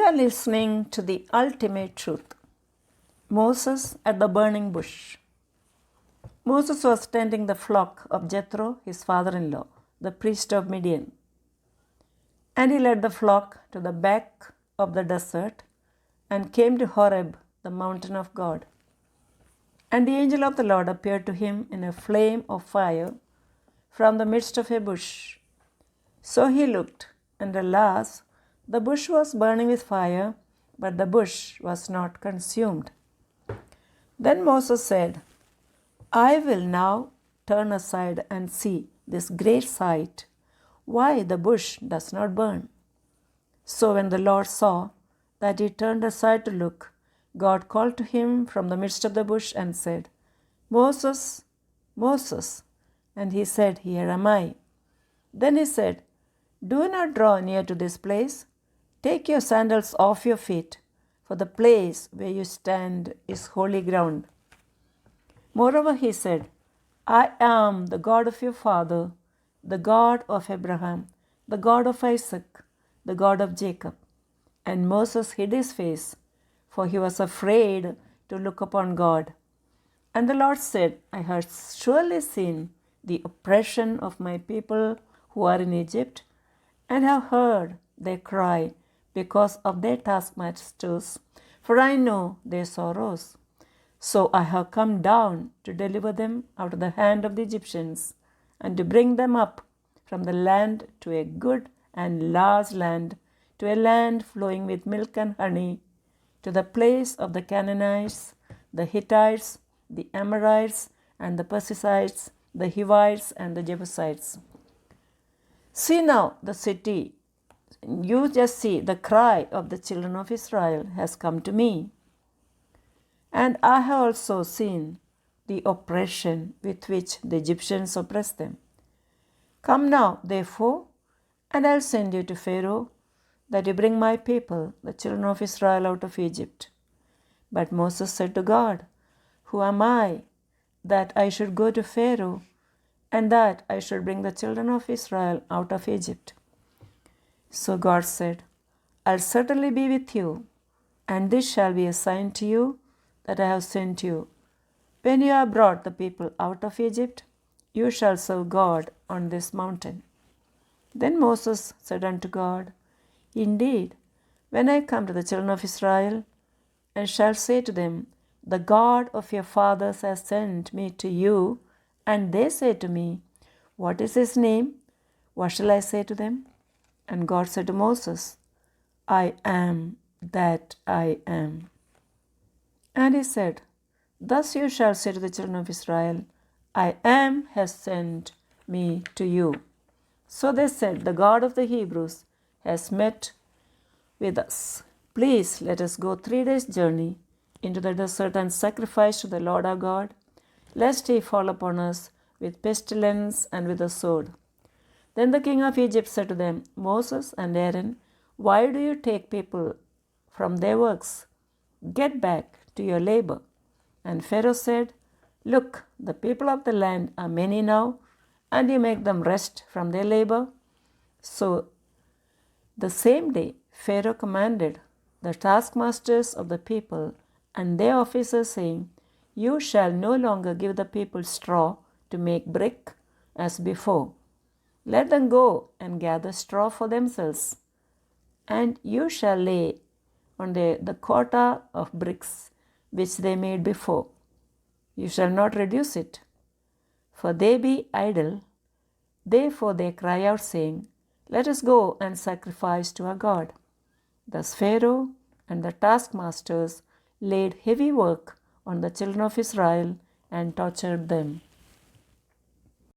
are listening to the ultimate truth. Moses at the burning bush. Moses was tending the flock of Jethro, his father-in-law, the priest of Midian. And he led the flock to the back of the desert and came to Horeb, the mountain of God. And the angel of the Lord appeared to him in a flame of fire from the midst of a bush. So he looked, and alas, the bush was burning with fire, but the bush was not consumed. Then Moses said, I will now turn aside and see this great sight, why the bush does not burn. So when the Lord saw that he turned aside to look, God called to him from the midst of the bush and said, Moses, Moses. And he said, Here am I. Then he said, Do not draw near to this place. Take your sandals off your feet, for the place where you stand is holy ground. Moreover, he said, I am the God of your father, the God of Abraham, the God of Isaac, the God of Jacob. And Moses hid his face, for he was afraid to look upon God. And the Lord said, I have surely seen the oppression of my people who are in Egypt, and have heard their cry because of their taskmasters, for I know their sorrows. So I have come down to deliver them out of the hand of the Egyptians, and to bring them up from the land to a good and large land, to a land flowing with milk and honey, to the place of the Canaanites, the Hittites, the Amorites, and the Perizzites, the Hivites, and the Jebusites. See now the city. You just see the cry of the children of Israel has come to me. And I have also seen the oppression with which the Egyptians oppress them. Come now, therefore, and I'll send you to Pharaoh, that you bring my people, the children of Israel, out of Egypt. But Moses said to God, Who am I, that I should go to Pharaoh, and that I should bring the children of Israel out of Egypt? So God said, I'll certainly be with you, and this shall be a sign to you that I have sent you. When you have brought the people out of Egypt, you shall serve God on this mountain. Then Moses said unto God, Indeed, when I come to the children of Israel, and shall say to them, The God of your fathers has sent me to you, and they say to me, What is his name? What shall I say to them? And God said to Moses, I am that I am. And he said, Thus you shall say to the children of Israel, I am has sent me to you. So they said, The God of the Hebrews has met with us. Please let us go 3 days' journey into the desert and sacrifice to the Lord our God, lest he fall upon us with pestilence and with the sword. Then the king of Egypt said to them, Moses and Aaron, why do you take people from their works? Get back to your labor. And Pharaoh said, Look, the people of the land are many now, and you make them rest from their labor. So the same day Pharaoh commanded the taskmasters of the people and their officers, saying, You shall no longer give the people straw to make brick as before. Let them go and gather straw for themselves, and you shall lay on the quota of bricks which they made before. You shall not reduce it, for they be idle. Therefore they cry out, saying, Let us go and sacrifice to our God. Thus Pharaoh and the taskmasters laid heavy work on the children of Israel and tortured them.